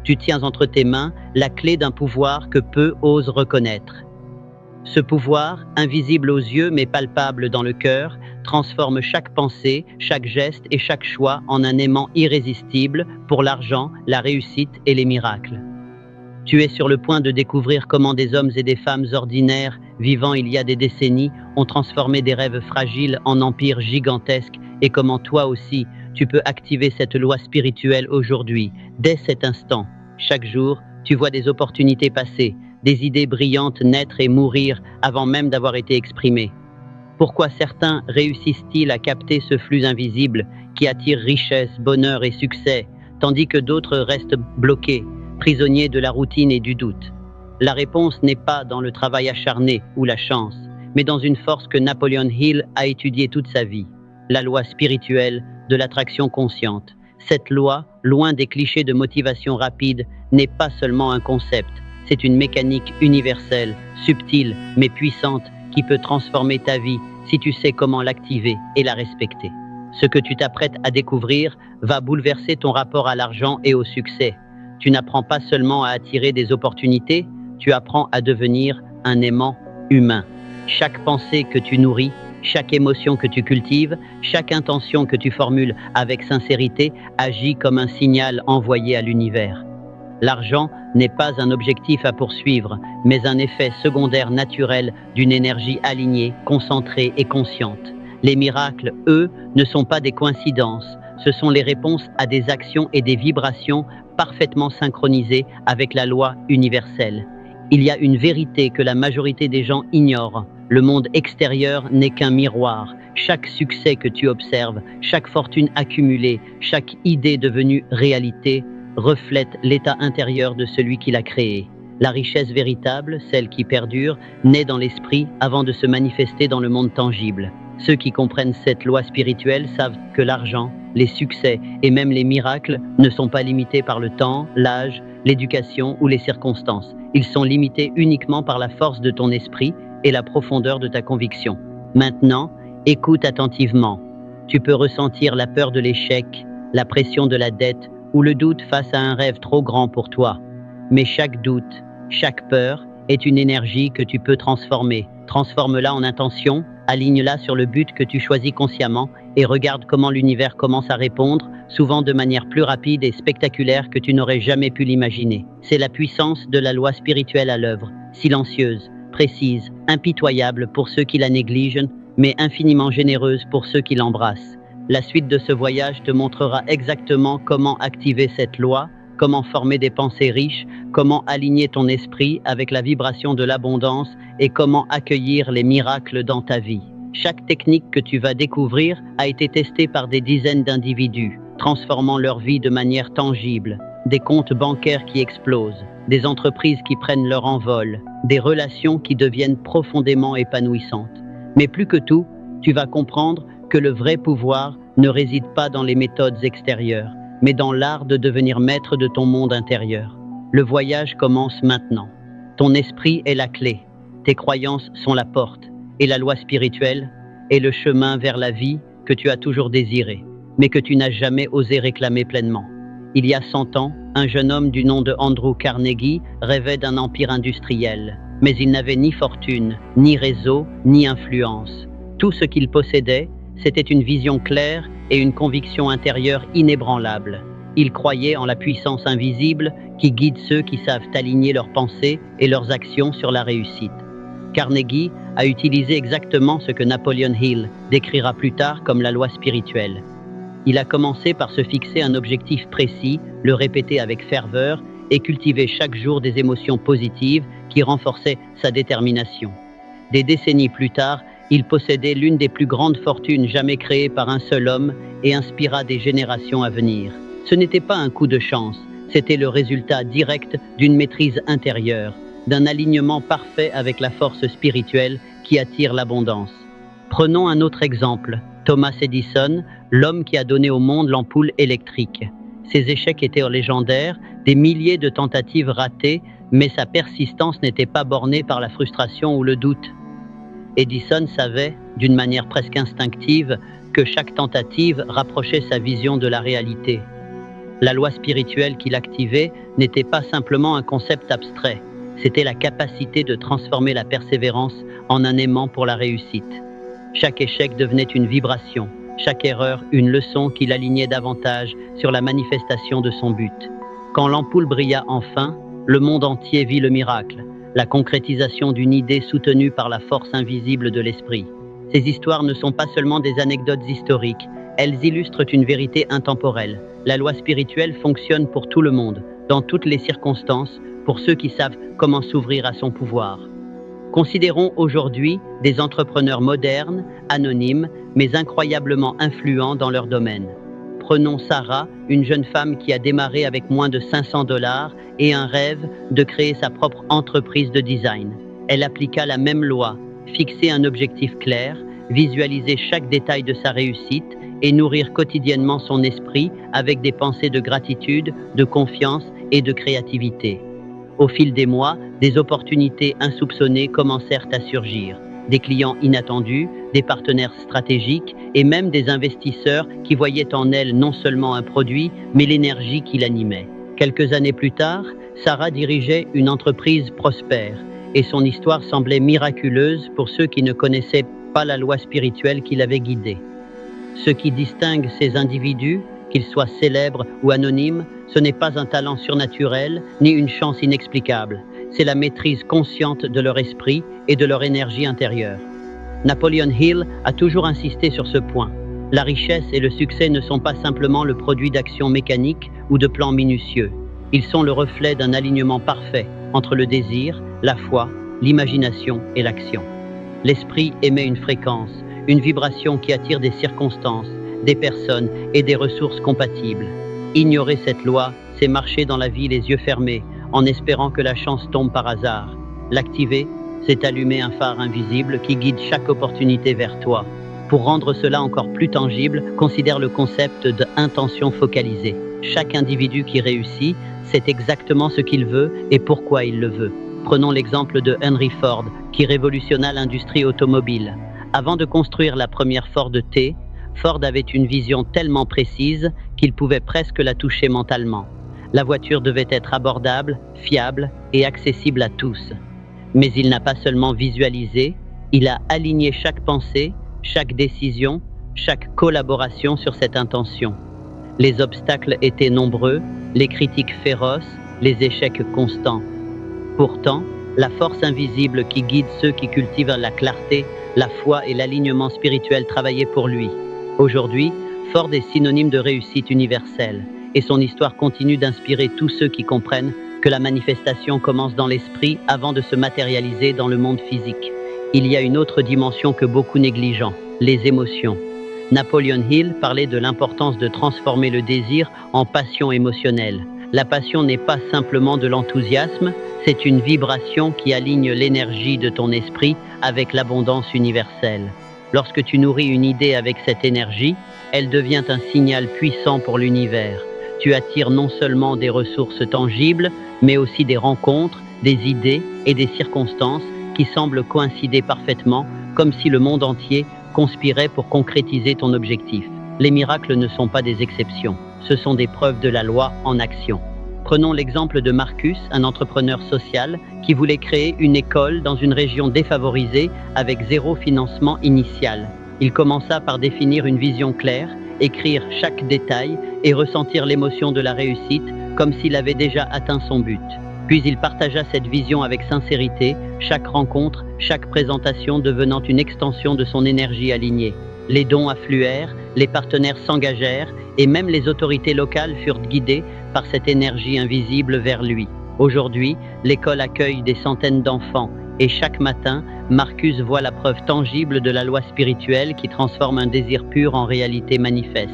Tu tiens entre tes mains la clé d'un pouvoir que peu osent reconnaître. Ce pouvoir, invisible aux yeux mais palpable dans le cœur, transforme chaque pensée, chaque geste et chaque choix en un aimant irrésistible pour l'argent, la réussite et les miracles. Tu es sur le point de découvrir comment des hommes et des femmes ordinaires, vivant il y a des décennies, ont transformé des rêves fragiles en empires gigantesques et comment toi aussi, tu peux activer cette loi spirituelle aujourd'hui, dès cet instant. Chaque jour, tu vois des opportunités passer, des idées brillantes naître et mourir avant même d'avoir été exprimées. Pourquoi certains réussissent-ils à capter ce flux invisible qui attire richesse, bonheur et succès, tandis que d'autres restent bloqués, prisonniers de la routine et du doute? La réponse n'est pas dans le travail acharné ou la chance, mais dans une force que Napoleon Hill a étudiée toute sa vie, la loi spirituelle de l'attraction consciente. Cette loi, loin des clichés de motivation rapide, n'est pas seulement un concept, c'est une mécanique universelle, subtile mais puissante qui peut transformer ta vie si tu sais comment l'activer et la respecter. Ce que tu t'apprêtes à découvrir va bouleverser ton rapport à l'argent et au succès. Tu n'apprends pas seulement à attirer des opportunités, tu apprends à devenir un aimant humain. Chaque pensée que tu nourris, chaque émotion que tu cultives, chaque intention que tu formules avec sincérité agit comme un signal envoyé à l'univers. L'argent n'est pas un objectif à poursuivre, mais un effet secondaire naturel d'une énergie alignée, concentrée et consciente. Les miracles, eux, ne sont pas des coïncidences, ce sont les réponses à des actions et des vibrations parfaitement synchronisées avec la loi universelle. Il y a une vérité que la majorité des gens ignorent. Le monde extérieur n'est qu'un miroir. Chaque succès que tu observes, chaque fortune accumulée, chaque idée devenue réalité, reflète l'état intérieur de celui qui l'a créé. La richesse véritable, celle qui perdure, naît dans l'esprit avant de se manifester dans le monde tangible. Ceux qui comprennent cette loi spirituelle savent que l'argent, les succès et même les miracles ne sont pas limités par le temps, l'âge, l'éducation ou les circonstances. Ils sont limités uniquement par la force de ton esprit et la profondeur de ta conviction. Maintenant, écoute attentivement. Tu peux ressentir la peur de l'échec, la pression de la dette ou le doute face à un rêve trop grand pour toi. Mais chaque doute, chaque peur est une énergie que tu peux transformer. Transforme-la en intention, aligne-la sur le but que tu choisis consciemment et regarde comment l'univers commence à répondre, souvent de manière plus rapide et spectaculaire que tu n'aurais jamais pu l'imaginer. C'est la puissance de la loi spirituelle à l'œuvre, silencieuse, précise, impitoyable pour ceux qui la négligent, mais infiniment généreuse pour ceux qui l'embrassent. La suite de ce voyage te montrera exactement comment activer cette loi, comment former des pensées riches, comment aligner ton esprit avec la vibration de l'abondance et comment accueillir les miracles dans ta vie. Chaque technique que tu vas découvrir a été testée par des dizaines d'individus, transformant leur vie de manière tangible. Des comptes bancaires qui explosent, des entreprises qui prennent leur envol, des relations qui deviennent profondément épanouissantes. Mais plus que tout, tu vas comprendre que le vrai pouvoir ne réside pas dans les méthodes extérieures, mais dans l'art de devenir maître de ton monde intérieur. Le voyage commence maintenant. Ton esprit est la clé, tes croyances sont la porte, et la loi spirituelle est le chemin vers la vie que tu as toujours désiré, mais que tu n'as jamais osé réclamer pleinement. Il y a 100 ans, un jeune homme du nom de Andrew Carnegie rêvait d'un empire industriel, mais il n'avait ni fortune, ni réseau, ni influence. Tout ce qu'il possédait, c'était une vision claire et une conviction intérieure inébranlable. Il croyait en la puissance invisible qui guide ceux qui savent aligner leurs pensées et leurs actions sur la réussite. Carnegie a utilisé exactement ce que Napoleon Hill décrira plus tard comme la loi spirituelle. Il a commencé par se fixer un objectif précis, le répéter avec ferveur et cultiver chaque jour des émotions positives qui renforçaient sa détermination. Des décennies plus tard, il possédait l'une des plus grandes fortunes jamais créées par un seul homme et inspira des générations à venir. Ce n'était pas un coup de chance, c'était le résultat direct d'une maîtrise intérieure, d'un alignement parfait avec la force spirituelle qui attire l'abondance. Prenons un autre exemple, Thomas Edison, l'homme qui a donné au monde l'ampoule électrique. Ses échecs étaient légendaires, des milliers de tentatives ratées, mais sa persistance n'était pas bornée par la frustration ou le doute. Edison savait, d'une manière presque instinctive, que chaque tentative rapprochait sa vision de la réalité. La loi spirituelle qu'il activait n'était pas simplement un concept abstrait, c'était la capacité de transformer la persévérance en un aimant pour la réussite. Chaque échec devenait une vibration, chaque erreur une leçon qui l'alignait davantage sur la manifestation de son but. Quand l'ampoule brilla enfin, le monde entier vit le miracle, la concrétisation d'une idée soutenue par la force invisible de l'esprit. Ces histoires ne sont pas seulement des anecdotes historiques, elles illustrent une vérité intemporelle. La loi spirituelle fonctionne pour tout le monde, dans toutes les circonstances, pour ceux qui savent comment s'ouvrir à son pouvoir. Considérons aujourd'hui des entrepreneurs modernes, anonymes, mais incroyablement influents dans leur domaine. Prenons Sarah, une jeune femme qui a démarré avec moins de 500 $ et un rêve de créer sa propre entreprise de design. Elle appliqua la même loi, fixer un objectif clair, visualiser chaque détail de sa réussite et nourrir quotidiennement son esprit avec des pensées de gratitude, de confiance et de créativité. Au fil des mois, des opportunités insoupçonnées commencèrent à surgir. Des clients inattendus, des partenaires stratégiques et même des investisseurs qui voyaient en elle non seulement un produit, mais l'énergie qui l'animait. Quelques années plus tard, Sarah dirigeait une entreprise prospère et son histoire semblait miraculeuse pour ceux qui ne connaissaient pas la loi spirituelle qui l'avait guidée. Ce qui distingue ces individus, qu'ils soient célèbres ou anonymes, ce n'est pas un talent surnaturel ni une chance inexplicable, c'est la maîtrise consciente de leur esprit et de leur énergie intérieure. Napoleon Hill a toujours insisté sur ce point. La richesse et le succès ne sont pas simplement le produit d'actions mécaniques ou de plans minutieux. Ils sont le reflet d'un alignement parfait entre le désir, la foi, l'imagination et l'action. L'esprit émet une fréquence, une vibration qui attire des circonstances, des personnes et des ressources compatibles. Ignorer cette loi, c'est marcher dans la vie les yeux fermés, en espérant que la chance tombe par hasard. L'activer, c'est allumer un phare invisible qui guide chaque opportunité vers toi. Pour rendre cela encore plus tangible, considère le concept d'intention focalisée. Chaque individu qui réussit sait exactement ce qu'il veut et pourquoi il le veut. Prenons l'exemple de Henry Ford, qui révolutionna l'industrie automobile. Avant de construire la première Ford T, Ford avait une vision tellement précise qu'il pouvait presque la toucher mentalement. La voiture devait être abordable, fiable et accessible à tous. Mais il n'a pas seulement visualisé, il a aligné chaque pensée, chaque décision, chaque collaboration sur cette intention. Les obstacles étaient nombreux, les critiques féroces, les échecs constants. Pourtant, la force invisible qui guide ceux qui cultivent la clarté, la foi et l'alignement spirituel travaillait pour lui. Aujourd'hui, Ford est synonyme de réussite universelle et son histoire continue d'inspirer tous ceux qui comprennent que la manifestation commence dans l'esprit avant de se matérialiser dans le monde physique. Il y a une autre dimension que beaucoup négligent, les émotions. Napoleon Hill parlait de l'importance de transformer le désir en passion émotionnelle. La passion n'est pas simplement de l'enthousiasme, c'est une vibration qui aligne l'énergie de ton esprit avec l'abondance universelle. Lorsque tu nourris une idée avec cette énergie, elle devient un signal puissant pour l'univers. Tu attires non seulement des ressources tangibles, mais aussi des rencontres, des idées et des circonstances qui semblent coïncider parfaitement, comme si le monde entier conspirait pour concrétiser ton objectif. Les miracles ne sont pas des exceptions, ce sont des preuves de la loi en action. Prenons l'exemple de Marcus, un entrepreneur social qui voulait créer une école dans une région défavorisée avec zéro financement initial. Il commença par définir une vision claire, écrire chaque détail et ressentir l'émotion de la réussite comme s'il avait déjà atteint son but. Puis il partagea cette vision avec sincérité, chaque rencontre, chaque présentation devenant une extension de son énergie alignée. Les dons affluèrent, les partenaires s'engagèrent et même les autorités locales furent guidées par cette énergie invisible vers lui. Aujourd'hui, l'école accueille des centaines d'enfants et chaque matin, Marcus voit la preuve tangible de la loi spirituelle qui transforme un désir pur en réalité manifeste.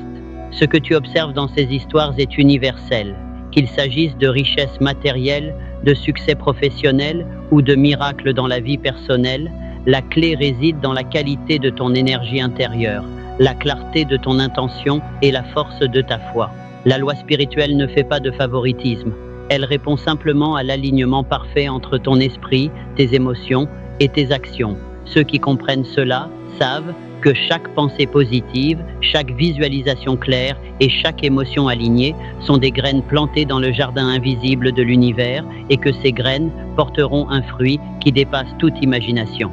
Ce que tu observes dans ces histoires est universel, qu'il s'agisse de richesses matérielles, de succès professionnel ou de miracles dans la vie personnelle, la clé réside dans la qualité de ton énergie intérieure, la clarté de ton intention et la force de ta foi. La loi spirituelle ne fait pas de favoritisme. Elle répond simplement à l'alignement parfait entre ton esprit, tes émotions et tes actions. Ceux qui comprennent cela savent que chaque pensée positive, chaque visualisation claire et chaque émotion alignée sont des graines plantées dans le jardin invisible de l'univers et que ces graines porteront un fruit qui dépasse toute imagination.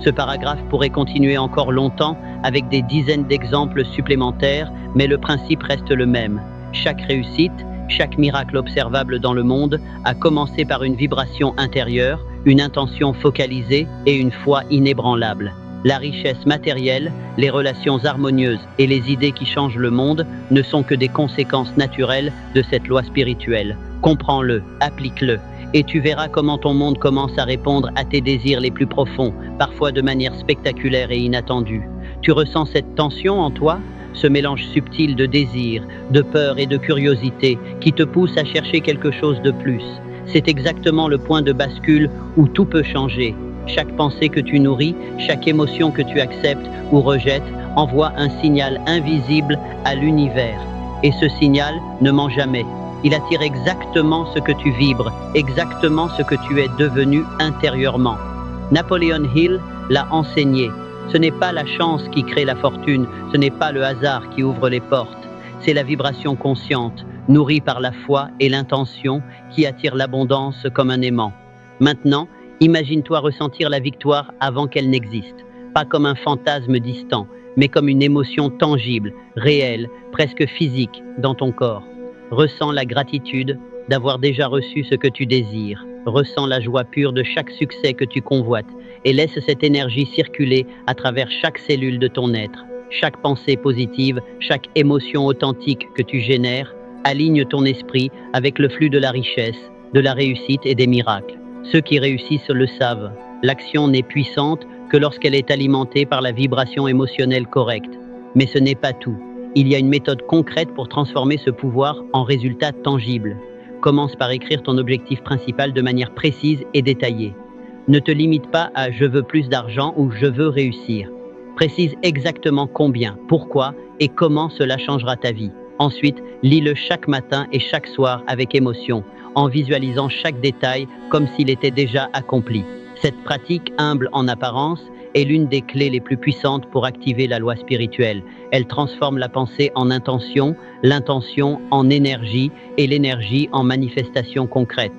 Ce paragraphe pourrait continuer encore longtemps avec des dizaines d'exemples supplémentaires, mais le principe reste le même. Chaque réussite, chaque miracle observable dans le monde a commencé par une vibration intérieure, une intention focalisée et une foi inébranlable. La richesse matérielle, les relations harmonieuses et les idées qui changent le monde ne sont que des conséquences naturelles de cette loi spirituelle. Comprends-le, applique-le, et tu verras comment ton monde commence à répondre à tes désirs les plus profonds, parfois de manière spectaculaire et inattendue. Tu ressens cette tension en toi, ce mélange subtil de désir, de peur et de curiosité qui te pousse à chercher quelque chose de plus. C'est exactement le point de bascule où tout peut changer. Chaque pensée que tu nourris, chaque émotion que tu acceptes ou rejettes envoie un signal invisible à l'univers. Et ce signal ne ment jamais. Il attire exactement ce que tu vibres, exactement ce que tu es devenu intérieurement. Napoleon Hill l'a enseigné. Ce n'est pas la chance qui crée la fortune, ce n'est pas le hasard qui ouvre les portes. C'est la vibration consciente, nourrie par la foi et l'intention, qui attire l'abondance comme un aimant. Maintenant, imagine-toi ressentir la victoire avant qu'elle n'existe, pas comme un fantasme distant, mais comme une émotion tangible, réelle, presque physique dans ton corps. Ressens la gratitude d'avoir déjà reçu ce que tu désires. Ressens la joie pure de chaque succès que tu convoites et laisse cette énergie circuler à travers chaque cellule de ton être. Chaque pensée positive, chaque émotion authentique que tu génères, aligne ton esprit avec le flux de la richesse, de la réussite et des miracles. Ceux qui réussissent le savent. L'action n'est puissante que lorsqu'elle est alimentée par la vibration émotionnelle correcte. Mais ce n'est pas tout. Il y a une méthode concrète pour transformer ce pouvoir en résultat tangible. Commence par écrire ton objectif principal de manière précise et détaillée. Ne te limite pas à « je veux plus d'argent » ou « je veux réussir ». Précise exactement combien, pourquoi et comment cela changera ta vie. Ensuite, lis-le chaque matin et chaque soir avec émotion, en visualisant chaque détail comme s'il était déjà accompli. Cette pratique, humble en apparence, est l'une des clés les plus puissantes pour activer la loi spirituelle. Elle transforme la pensée en intention, l'intention en énergie et l'énergie en manifestation concrète.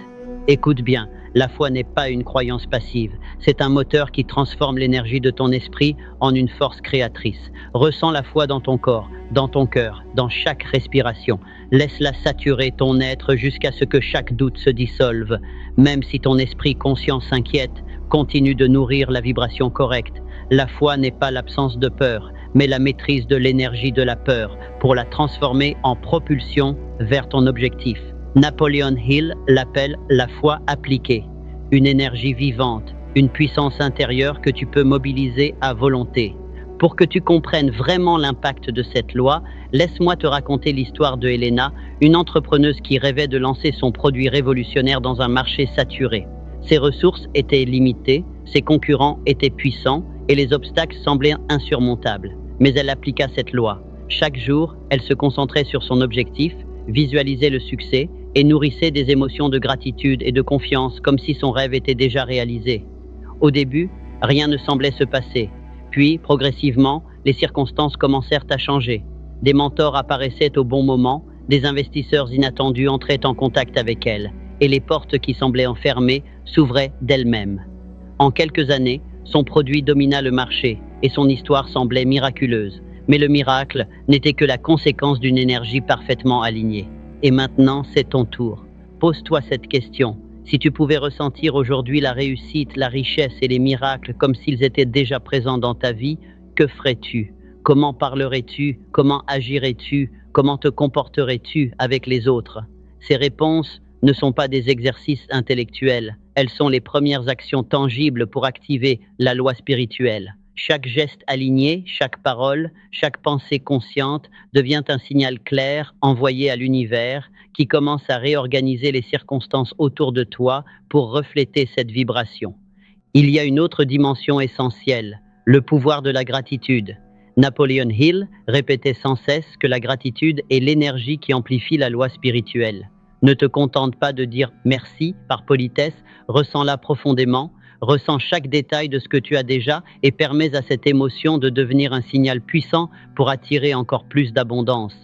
Écoute bien, la foi n'est pas une croyance passive, c'est un moteur qui transforme l'énergie de ton esprit en une force créatrice. Ressens la foi dans ton corps, dans ton cœur, dans chaque respiration. Laisse-la saturer ton être jusqu'à ce que chaque doute se dissolve. Même si ton esprit conscient s'inquiète, continue de nourrir la vibration correcte. La foi n'est pas l'absence de peur, mais la maîtrise de l'énergie de la peur pour la transformer en propulsion vers ton objectif. Napoleon Hill l'appelle la foi appliquée, une énergie vivante, une puissance intérieure que tu peux mobiliser à volonté. Pour que tu comprennes vraiment l'impact de cette loi, laisse-moi te raconter l'histoire de Helena, une entrepreneuse qui rêvait de lancer son produit révolutionnaire dans un marché saturé. Ses ressources étaient limitées, ses concurrents étaient puissants et les obstacles semblaient insurmontables. Mais elle appliqua cette loi. Chaque jour, elle se concentrait sur son objectif, visualisait le succès et nourrissait des émotions de gratitude et de confiance comme si son rêve était déjà réalisé. Au début, rien ne semblait se passer. Puis, progressivement, les circonstances commencèrent à changer. Des mentors apparaissaient au bon moment, des investisseurs inattendus entraient en contact avec elle, et les portes qui semblaient enfermées s'ouvraient d'elles-mêmes. En quelques années, son produit domina le marché, et son histoire semblait miraculeuse. Mais le miracle n'était que la conséquence d'une énergie parfaitement alignée. Et maintenant, c'est ton tour. Pose-toi cette question. Si tu pouvais ressentir aujourd'hui la réussite, la richesse et les miracles comme s'ils étaient déjà présents dans ta vie, que ferais-tu? Comment parlerais-tu? Comment agirais-tu? Comment te comporterais-tu avec les autres? Ces réponses ne sont pas des exercices intellectuels. Elles sont les premières actions tangibles pour activer la loi spirituelle. Chaque geste aligné, chaque parole, chaque pensée consciente devient un signal clair envoyé à l'univers qui commence à réorganiser les circonstances autour de toi pour refléter cette vibration. Il y a une autre dimension essentielle, le pouvoir de la gratitude. Napoleon Hill répétait sans cesse que la gratitude est l'énergie qui amplifie la loi spirituelle. Ne te contente pas de dire merci par politesse, ressens-la profondément. Ressens chaque détail de ce que tu as déjà et permets à cette émotion de devenir un signal puissant pour attirer encore plus d'abondance.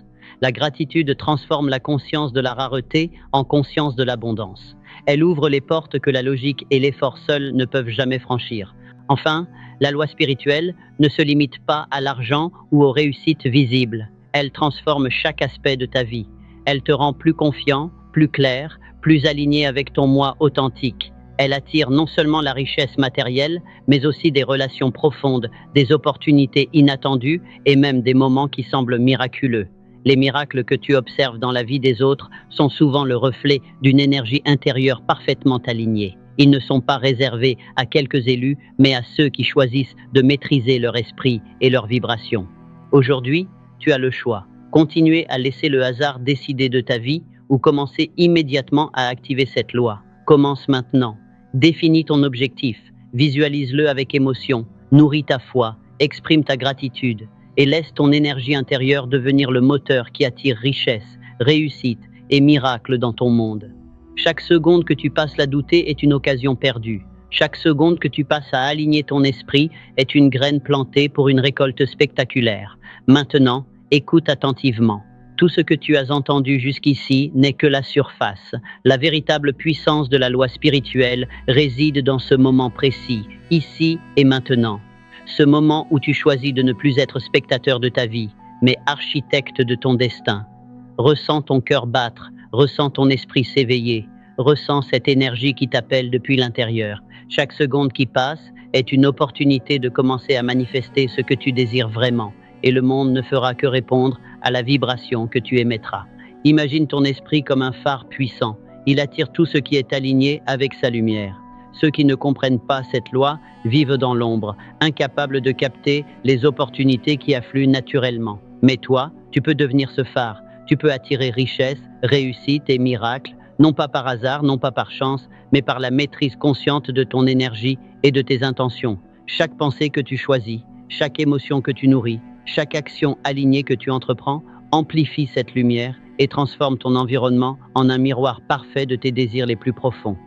La gratitude transforme la conscience de la rareté en conscience de l'abondance. Elle ouvre les portes que la logique et l'effort seuls ne peuvent jamais franchir. Enfin, la loi spirituelle ne se limite pas à l'argent ou aux réussites visibles. Elle transforme chaque aspect de ta vie. Elle te rend plus confiant, plus clair, plus aligné avec ton moi authentique. Elle attire non seulement la richesse matérielle, mais aussi des relations profondes, des opportunités inattendues et même des moments qui semblent miraculeux. Les miracles que tu observes dans la vie des autres sont souvent le reflet d'une énergie intérieure parfaitement alignée. Ils ne sont pas réservés à quelques élus, mais à ceux qui choisissent de maîtriser leur esprit et leurs vibrations. Aujourd'hui, tu as le choix. Continuer à laisser le hasard décider de ta vie ou commencer immédiatement à activer cette loi. Commence maintenant. Définis ton objectif, visualise-le avec émotion, nourris ta foi, exprime ta gratitude et laisse ton énergie intérieure devenir le moteur qui attire richesse, réussite et miracle dans ton monde. Chaque seconde que tu passes à douter est une occasion perdue. Chaque seconde que tu passes à aligner ton esprit est une graine plantée pour une récolte spectaculaire. Maintenant, écoute attentivement. Tout ce que tu as entendu jusqu'ici n'est que la surface. La véritable puissance de la loi spirituelle réside dans ce moment précis, ici et maintenant. Ce moment où tu choisis de ne plus être spectateur de ta vie, mais architecte de ton destin. Ressens ton cœur battre, ressens ton esprit s'éveiller, ressens cette énergie qui t'appelle depuis l'intérieur. Chaque seconde qui passe est une opportunité de commencer à manifester ce que tu désires vraiment, et le monde ne fera que répondre à la vibration que tu émettras. Imagine ton esprit comme un phare puissant. Il attire tout ce qui est aligné avec sa lumière. Ceux qui ne comprennent pas cette loi vivent dans l'ombre, incapables de capter les opportunités qui affluent naturellement. Mais toi, tu peux devenir ce phare. Tu peux attirer richesse, réussite et miracle, non pas par hasard, non pas par chance, mais par la maîtrise consciente de ton énergie et de tes intentions. Chaque pensée que tu choisis, chaque émotion que tu nourris, chaque action alignée que tu entreprends amplifie cette lumière et transforme ton environnement en un miroir parfait de tes désirs les plus profonds.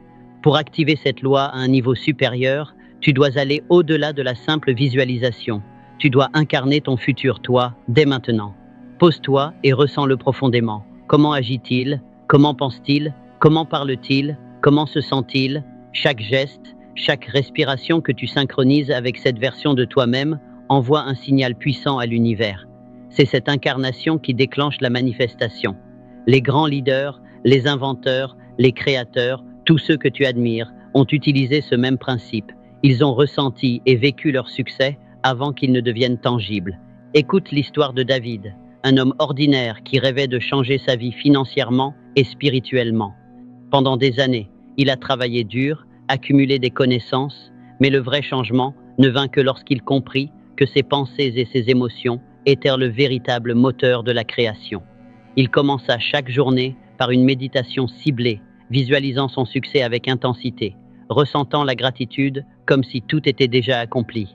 Pour activer cette loi à un niveau supérieur, tu dois aller au-delà de la simple visualisation. Tu dois incarner ton futur toi dès maintenant. Pose-toi et ressens-le profondément. Comment agit-il? Comment pense-t-il? Comment parle-t-il? Comment se sent-il? Chaque geste, chaque respiration que tu synchronises avec cette version de toi-même envoie un signal puissant à l'univers. C'est cette incarnation qui déclenche la manifestation. Les grands leaders, les inventeurs, les créateurs, tous ceux que tu admires ont utilisé ce même principe. Ils ont ressenti et vécu leur succès avant qu'ils ne deviennent tangibles. Écoute l'histoire de David, un homme ordinaire qui rêvait de changer sa vie financièrement et spirituellement. Pendant des années, il a travaillé dur, accumulé des connaissances, mais le vrai changement ne vint que lorsqu'il comprit que ses pensées et ses émotions étaient le véritable moteur de la création. Il commença chaque journée par une méditation ciblée, visualisant son succès avec intensité, ressentant la gratitude comme si tout était déjà accompli.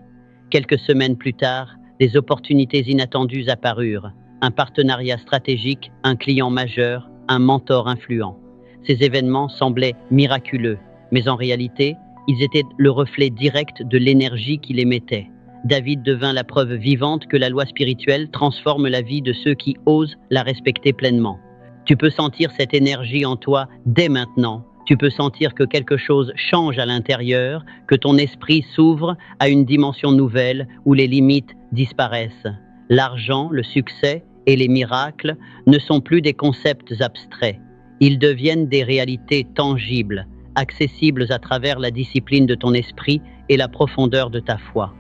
Quelques semaines plus tard, des opportunités inattendues apparurent, un partenariat stratégique, un client majeur, un mentor influent. Ces événements semblaient miraculeux, mais en réalité, ils étaient le reflet direct de l'énergie qu'il émettait. David devint la preuve vivante que la loi spirituelle transforme la vie de ceux qui osent la respecter pleinement. Tu peux sentir cette énergie en toi dès maintenant. Tu peux sentir que quelque chose change à l'intérieur, que ton esprit s'ouvre à une dimension nouvelle où les limites disparaissent. L'argent, le succès et les miracles ne sont plus des concepts abstraits. Ils deviennent des réalités tangibles, accessibles à travers la discipline de ton esprit et la profondeur de ta foi.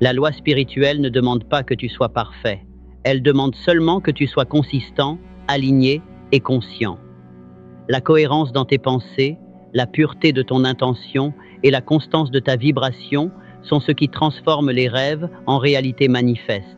La loi spirituelle ne demande pas que tu sois parfait. Elle demande seulement que tu sois consistant, aligné et conscient. La cohérence dans tes pensées, la pureté de ton intention et la constance de ta vibration sont ce qui transforment les rêves en réalité manifeste.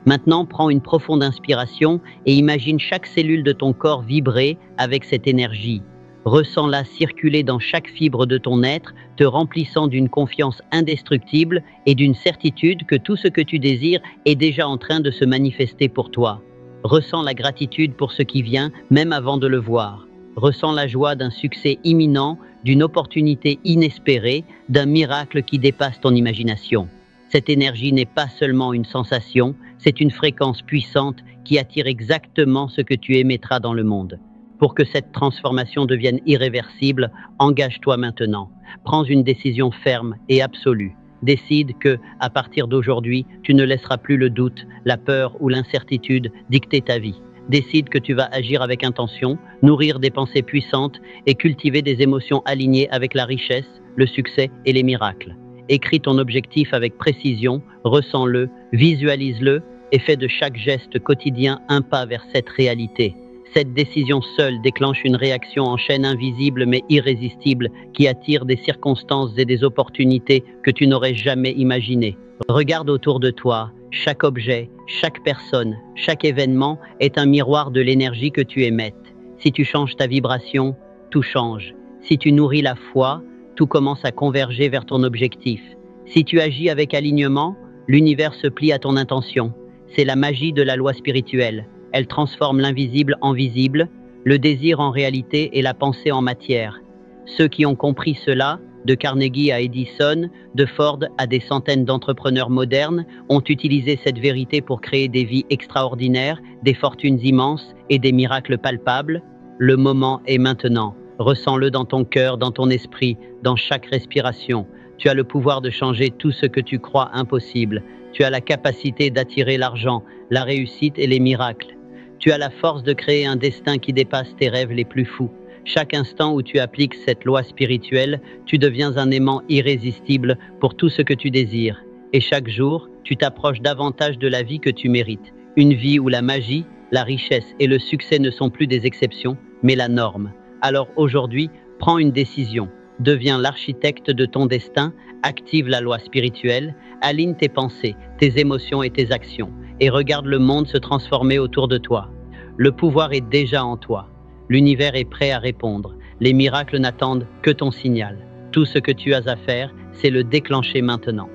Maintenant, prends une profonde inspiration et imagine chaque cellule de ton corps vibrer avec cette énergie. Ressens-la circuler dans chaque fibre de ton être, te remplissant d'une confiance indestructible et d'une certitude que tout ce que tu désires est déjà en train de se manifester pour toi. Ressens la gratitude pour ce qui vient, même avant de le voir. Ressens la joie d'un succès imminent, d'une opportunité inespérée, d'un miracle qui dépasse ton imagination. Cette énergie n'est pas seulement une sensation, c'est une fréquence puissante qui attire exactement ce que tu émettras dans le monde. Pour que cette transformation devienne irréversible, engage-toi maintenant. Prends une décision ferme et absolue. Décide que, à partir d'aujourd'hui, tu ne laisseras plus le doute, la peur ou l'incertitude dicter ta vie. Décide que tu vas agir avec intention, nourrir des pensées puissantes et cultiver des émotions alignées avec la richesse, le succès et les miracles. Écris ton objectif avec précision, ressens-le, visualise-le et fais de chaque geste quotidien un pas vers cette réalité. Cette décision seule déclenche une réaction en chaîne invisible mais irrésistible qui attire des circonstances et des opportunités que tu n'aurais jamais imaginées. Regarde autour de toi, chaque objet, chaque personne, chaque événement est un miroir de l'énergie que tu émettes. Si tu changes ta vibration, tout change. Si tu nourris la foi, tout commence à converger vers ton objectif. Si tu agis avec alignement, l'univers se plie à ton intention. C'est la magie de la loi spirituelle. Elle transforme l'invisible en visible, le désir en réalité et la pensée en matière. Ceux qui ont compris cela, de Carnegie à Edison, de Ford à des centaines d'entrepreneurs modernes, ont utilisé cette vérité pour créer des vies extraordinaires, des fortunes immenses et des miracles palpables. Le moment est maintenant. Ressens-le dans ton cœur, dans ton esprit, dans chaque respiration. Tu as le pouvoir de changer tout ce que tu crois impossible. Tu as la capacité d'attirer l'argent, la réussite et les miracles. Tu as la force de créer un destin qui dépasse tes rêves les plus fous. Chaque instant où tu appliques cette loi spirituelle, tu deviens un aimant irrésistible pour tout ce que tu désires. Et chaque jour, tu t'approches davantage de la vie que tu mérites. Une vie où la magie, la richesse et le succès ne sont plus des exceptions, mais la norme. Alors aujourd'hui, prends une décision. Deviens l'architecte de ton destin, active la loi spirituelle, aligne tes pensées, tes émotions et tes actions, et regarde le monde se transformer autour de toi. Le pouvoir est déjà en toi. L'univers est prêt à répondre. Les miracles n'attendent que ton signal. Tout ce que tu as à faire, c'est le déclencher maintenant.